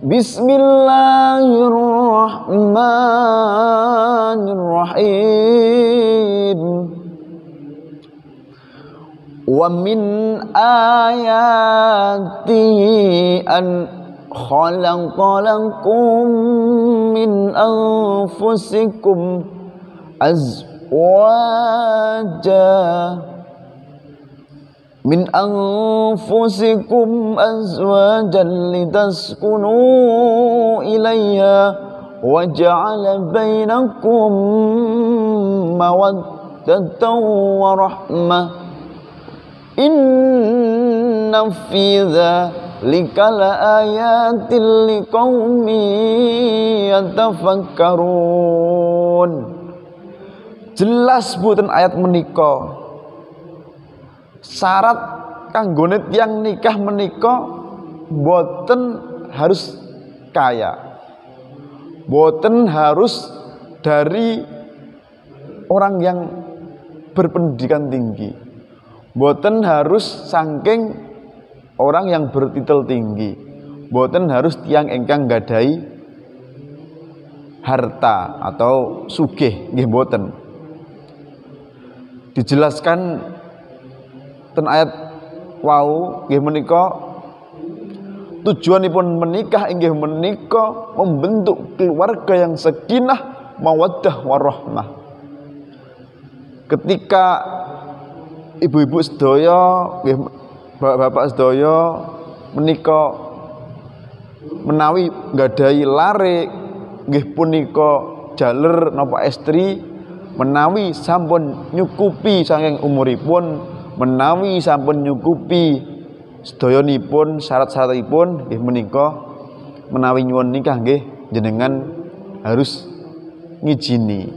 Bismillahirrahmanirrahim. Wa min ayatihi an khalaqalakum min anfusikum azwaja litaskunu ilayha wa ja'ala bainakum mawaddatan wa rahmah. Inna fi dzalika laayatin liqaumin yatafakkarun. Jelas boten ayat menika syarat kanggone tiyang nikah menika boten harus kaya, boten harus dari orang yang berpendidikan tinggi, boten harus saking orang yang bertitel tinggi, boten harus tiyang ingkang gadai harta atau sugih, nggih boten. Dijelaskan ten ayat wau nggih menika tujuanipun menikah inggih menika membentuk keluarga yang sakinah mawaddah warahmah. Ketika ibu-ibu sedaya nggih bapak-bapak sedaya menika menawi nggadahi lare nggih punika jaler napa estri, menawi sampun nyukupi saking umuripun, menawi sampun nyukupi sedayanipun syarat-syaratipun nggih menika menawi nyuwun nikah nggih jenengan harus ngijini.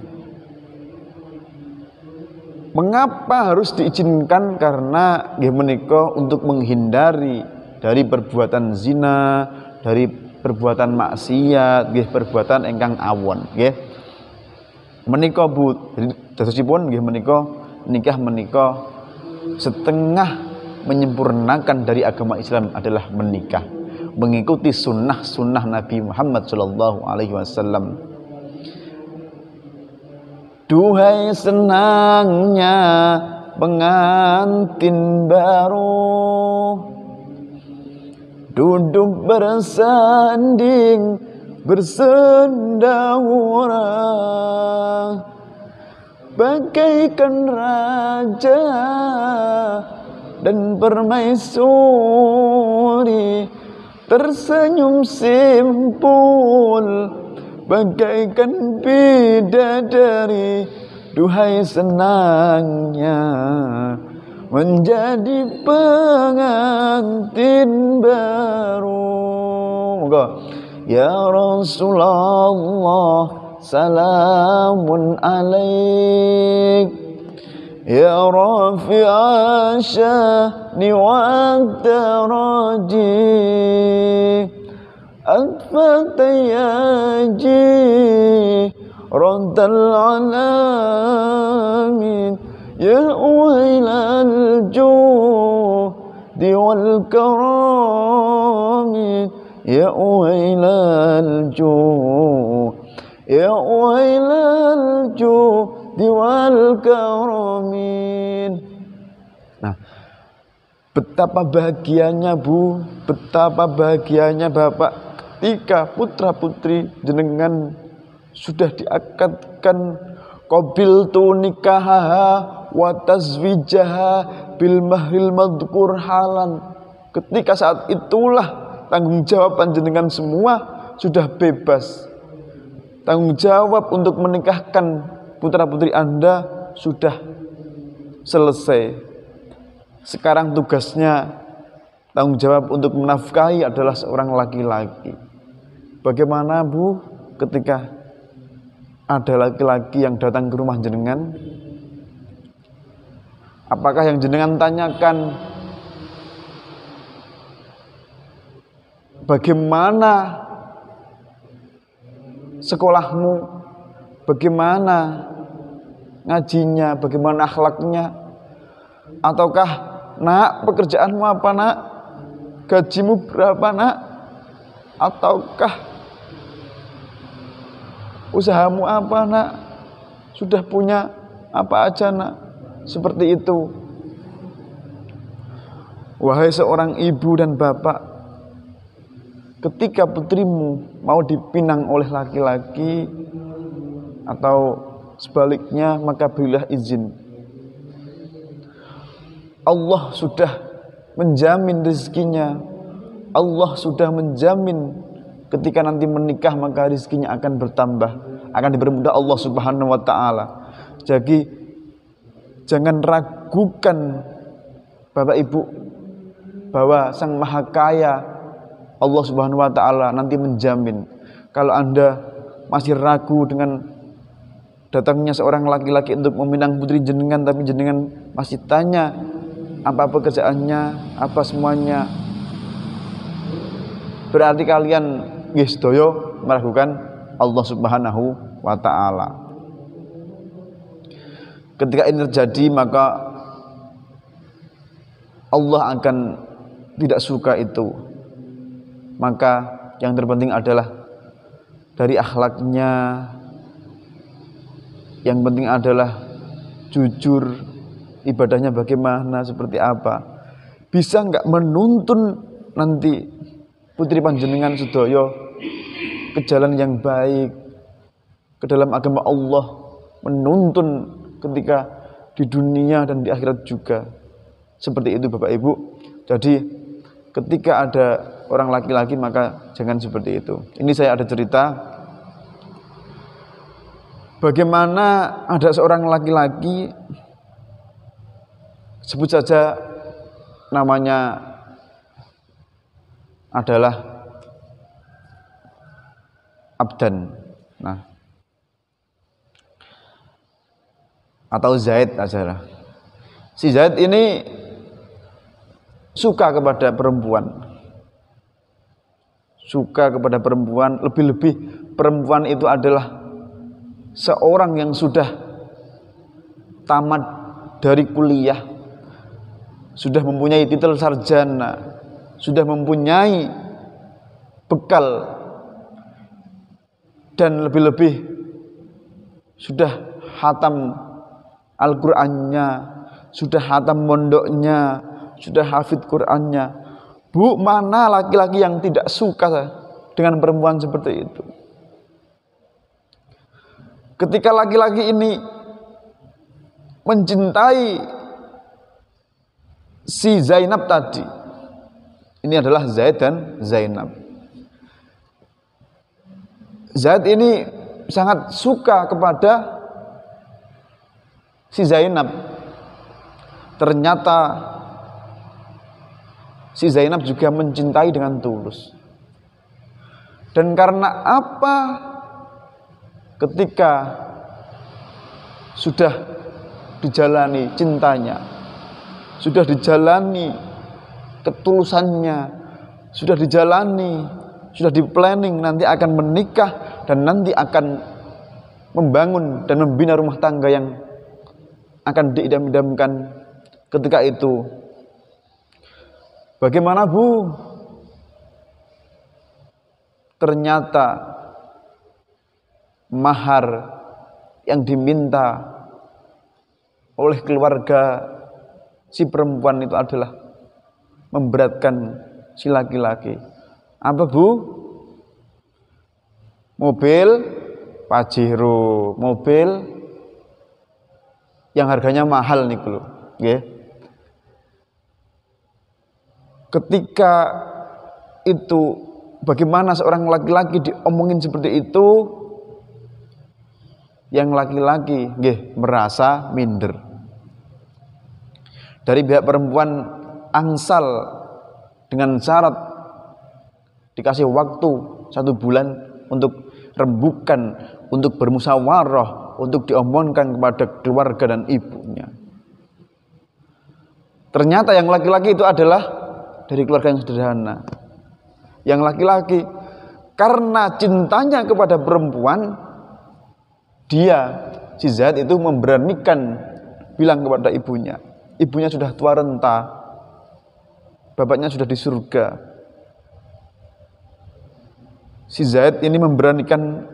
Mengapa harus diizinkan? Karena nggih menika untuk menghindari dari perbuatan zina, dari perbuatan maksiat, nggih perbuatan ingkang awon nggih. Menika Bu, dadosipun nggih menika nikah menika setengah menyempurnakan dari agama Islam adalah menikah, mengikuti sunnah Nabi Muhammad sallallahu alaihi wasallam. Duhai senangnya pengantin baru, duduk bersanding bersendahura bagaikan raja dan permaisuri, tersenyum simpul bagaikan bidadari. Duhai senangnya menjadi pengantin baru. Moga ya Rasulullah salamun alaik, ya rafi'a sya'ni wa daraji, atfatayaji raddal alamin, ya uwailal juhdi wal karami, ya uwailal juhdi wal karamin. Nah, betapa bahagianya Bu, betapa bahagianya Bapak ketika putra putri jenengan sudah diakadkan qabiltu nikahaha wa tazwijaha bil mahril madhkur halan. Ketika saat itulah tanggung jawab panjenengan semua sudah bebas. Tanggung jawab untuk menikahkan putra-putri Anda sudah selesai. Sekarang tugasnya, tanggung jawab untuk menafkahi adalah seorang laki-laki. Bagaimana Bu ketika ada laki-laki yang datang ke rumah jenengan? Apakah yang jenengan tanyakan bagaimana sekolahmu, bagaimana ngajinya, bagaimana akhlaknya, ataukah nak pekerjaanmu apa nak, gajimu berapa nak? Ataukah usahamu apa nak? Sudah punya apa aja nak? Seperti itu. Wahai seorang ibu dan bapak, ketika putrimu mau dipinang oleh laki-laki atau sebaliknya, maka berilah izin. Allah sudah menjamin rezekinya. Allah sudah menjamin ketika nanti menikah maka rezekinya akan bertambah, akan dipermudah Allah Subhanahu wa taala. Jadi jangan ragukan Bapak Ibu bahwa Sang Maha Kaya Allah Subhanahu wa taala nanti menjamin. Kalau Anda masih ragu dengan datangnya seorang laki-laki untuk meminang putri jenengan, tapi jenengan masih tanya apa pekerjaannya, apa semuanya, berarti kalian nggih sedaya meragukan Allah Subhanahu wa taala. Ketika ini terjadi, maka Allah akan tidak suka itu. Maka yang terpenting adalah dari akhlaknya, yang penting adalah jujur, ibadahnya bagaimana, seperti apa. Bisa enggak menuntun nanti putri panjenengan sedaya ke jalan yang baik, ke dalam agama Allah, menuntun ketika di dunia dan di akhirat juga. Seperti itu Bapak Ibu. Jadi ketika ada orang laki-laki maka jangan seperti itu. Ini saya ada cerita bagaimana ada seorang laki-laki, sebut saja namanya adalah Abdan, nah, atau Zaid aja. Si Zaid ini suka kepada perempuan, lebih-lebih perempuan itu adalah seorang yang sudah tamat dari kuliah, sudah mempunyai titel sarjana, sudah mempunyai bekal, dan lebih-lebih sudah hatam Al-Qur'annya, sudah hatam mondoknya, sudah hafid Qur'annya. Bu, mana laki-laki yang tidak suka dengan perempuan seperti itu? Ketika laki-laki ini mencintai si Zainab tadi, ini adalah Zaid dan Zainab. Zaid ini sangat suka kepada si Zainab. Ternyata si Zainab juga mencintai dengan tulus. Dan karena apa? Ketika sudah dijalani cintanya, sudah dijalani ketulusannya, sudah dijalani, sudah di-planning nanti akan menikah dan nanti akan membangun dan membina rumah tangga yang akan diidam-idamkan. Ketika itu bagaimana Bu? Ternyata mahar yang diminta oleh keluarga si perempuan itu adalah memberatkan si laki-laki. Apa Bu? Mobil Pajero, mobil yang harganya mahal nih lho, nggih. Ketika itu bagaimana seorang laki-laki diomongin seperti itu, yang laki-laki nggih merasa minder. Dari pihak perempuan angsal dengan syarat dikasih waktu 1 bulan untuk rembukan, untuk bermusyawarah, untuk diomongkan kepada keluarga dan ibunya. Ternyata yang laki-laki itu adalah dari keluarga yang sederhana. Yang laki-laki karena cintanya kepada perempuan, dia si Zaid itu memberanikan bilang kepada ibunya. Ibunya sudah tua renta, bapaknya sudah di surga. si Zaid ini memberanikan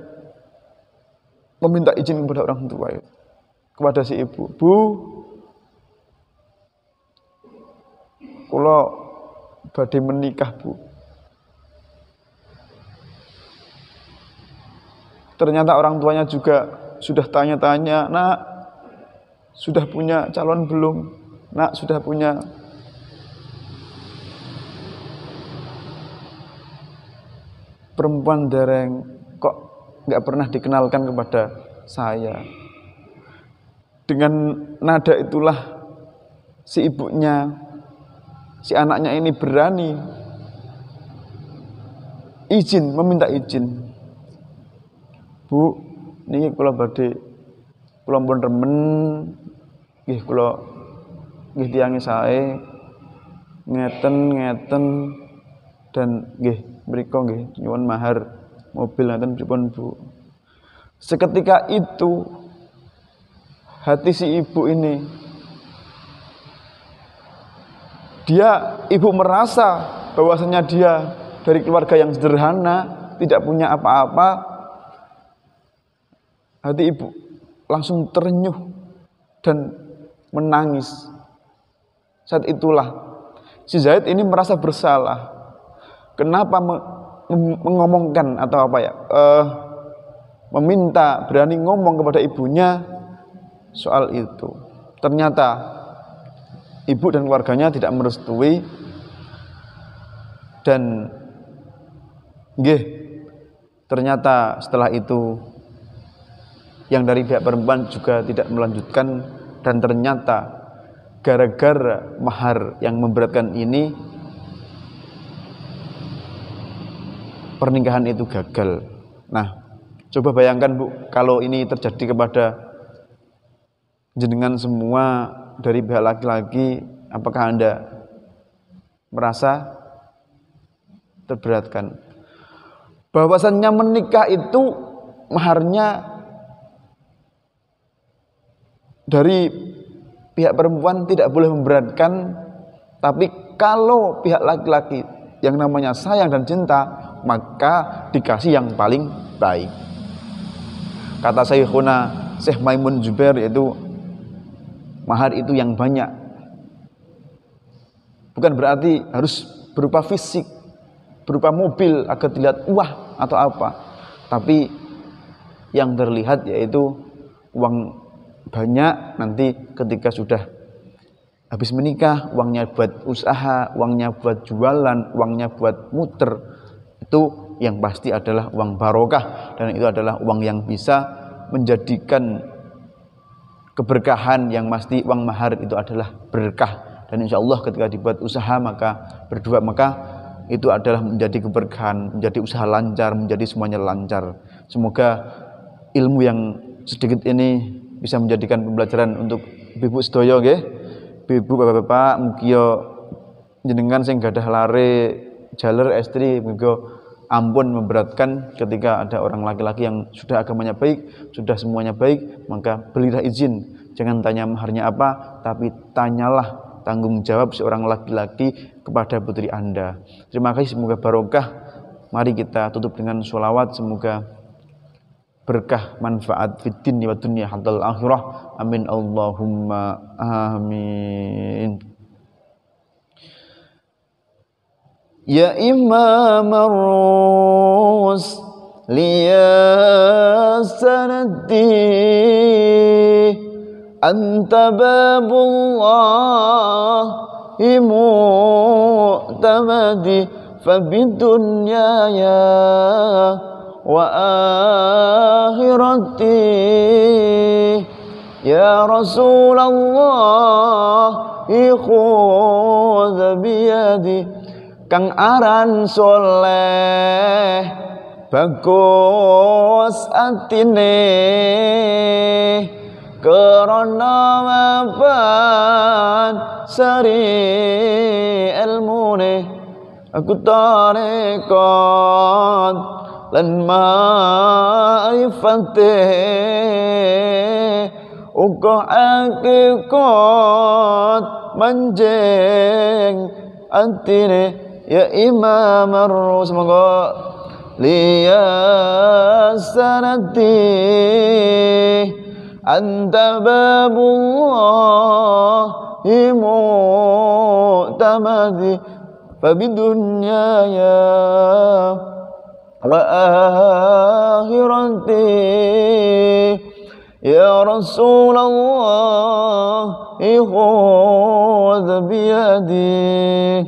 meminta izin kepada orang tua itu, kepada si ibu. Bu, kula badhe menikah, Bu. Ternyata orang tuanya juga sudah tanya-tanya, "Nak, sudah punya calon belum? Nak, sudah punya?" Perempuan dereng, kok nggak pernah dikenalkan kepada saya. Dengan nada itulah si ibunya, si anaknya ini berani izin, meminta izin. Bu, niki kula badhe, kula pun remen nggih, kula nggih tiyange sae ngeten dan nggih mriku nggih nyuwun mahar mobil ngeten pripun, Bu. Seketika itu hati si ibu ini, ibu merasa bahwasanya dia dari keluarga yang sederhana, tidak punya apa-apa. Hati ibu langsung terenyuh dan menangis. Saat itulah si Zaid ini merasa bersalah. Kenapa mengomongkan atau apa ya? Meminta, berani ngomong kepada ibunya soal itu. Ternyata ibu dan keluarganya tidak merestui, dan nggih, ternyata setelah itu yang dari pihak perempuan juga tidak melanjutkan, dan ternyata gara-gara mahar yang memberatkan ini pernikahan itu gagal. Nah, coba bayangkan, Bu, kalau ini terjadi kepada jenengan semua dari pihak laki-laki, apakah Anda merasa terberatkan? Bahwasannya menikah itu maharnya dari pihak perempuan tidak boleh memberatkan, tapi kalau pihak laki-laki yang namanya sayang dan cinta, maka dikasih yang paling baik. Kata Syekhuna Syekh Maimun Zubair, yaitu mahar itu yang banyak bukan berarti harus berupa fisik, berupa mobil agar dilihat wah atau apa, tapi yang terlihat yaitu uang banyak. Nanti ketika sudah habis menikah, uangnya buat usaha, uangnya buat jualan, uangnya buat muter, itu yang pasti adalah uang barokah, dan itu adalah uang yang bisa menjadikan keberkahan. Yang pasti uang mahar itu adalah berkah, dan insya Allah ketika dibuat usaha maka berdua, maka itu adalah menjadi keberkahan, menjadi usaha lancar, menjadi semuanya lancar. Semoga ilmu yang sedikit ini bisa menjadikan pembelajaran untuk ibu sedaya nggih. Ibu, bapak-bapak, mugia jenengan sing gadah lare jaler estri, mugia ampun memberatkan ketika ada orang laki-laki yang sudah agamanya baik, sudah semuanya baik, maka berilah izin. Jangan tanya maharnya apa, tapi tanyalah tanggung jawab seorang laki-laki kepada putri Anda. Terima kasih, semoga barokah. Mari kita tutup dengan sholawat, semoga berkah manfaat fid dunya wa dunya hatta akhirah. Amin Allahumma amin. Ya Imam ar-Rus liya sanadi anta babullah mu'tamadi fabidunya ya wa akhirati ya Rasulullah ikhudh biyadi. Kang aran soleh bagus atine karena mapan sari ilmune aku tarekat lan ma'rifate uga hakikat manjing antine ya Imam ar-Rus. Semoga liya sanati anta babullahi mu'tamadi fabidunyaya wa akhirati ya Rasulullah ikhud biyadi.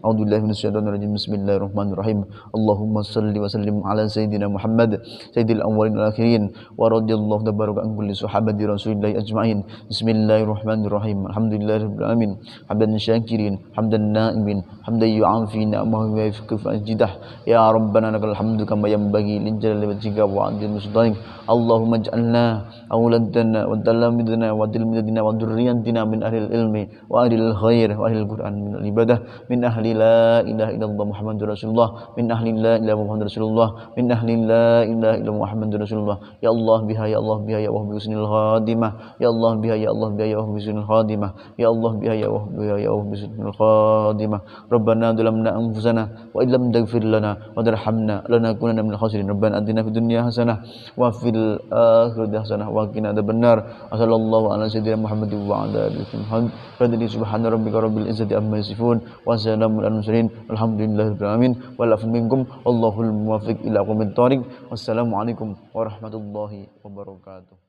A'udzubillahi minasyaitonir rajim. Bismillahirrahmanirrahim. Allahumma shalli wa sallim ala sayyidina Muhammad sayyidil awwalin wal akhirin wa radhiyallahu tabaraka an kulli sahabati Rasulillahi ajma'in. Bismillahirrahmanirrahim. Alhamdulillahirabbil alamin. Hamdan syakirin, hamdan na'imin, hamdan yu'afi ni'amahu wa yafqifu ajidah. Ya Rabbana lakal hamdu kama yanbaghi li jalali wajhika wa 'azimi sultanik. Allahumma ij'alna awladana wa talamidana wa tilmidina wa dzurriyyatina min ahlil ilmi wa ahlil khair wa ahlil Qur'an min al ibadah min ahli la ilaha illallah Muhammadur Rasulullah min ahli la ilaha Muhammadur Rasulullah min ahli la ilaha illallah Muhammadur Rasulullah. Ya Allah biha ya Allah biha ya Allah bisnil khadimah. Ya Allah biha ya Allah biha ya Allah bisnil khadimah. Ya Allah biha ya Allah biha ya Allah bisnil khadimah. Rabbana dhalamna anfusana wa illam taghfir lana wa tarhamna lanakunanna minal khasirin. Rabbana atina fid dunya hasanah wa fil akhirati hasanah wa qina adzabannar. Sallallahu ala sayyidina Muhammadin wa ala alihi wa subhana rabbika rabbil izzati amma yasifun wa salamun alal mursalin alhamdulillahirabbil alamin wal afu minkum wallahul muwaffiq ila aqwamit thoriq. Wassalamualaikum warahmatullahi wabarakatuh.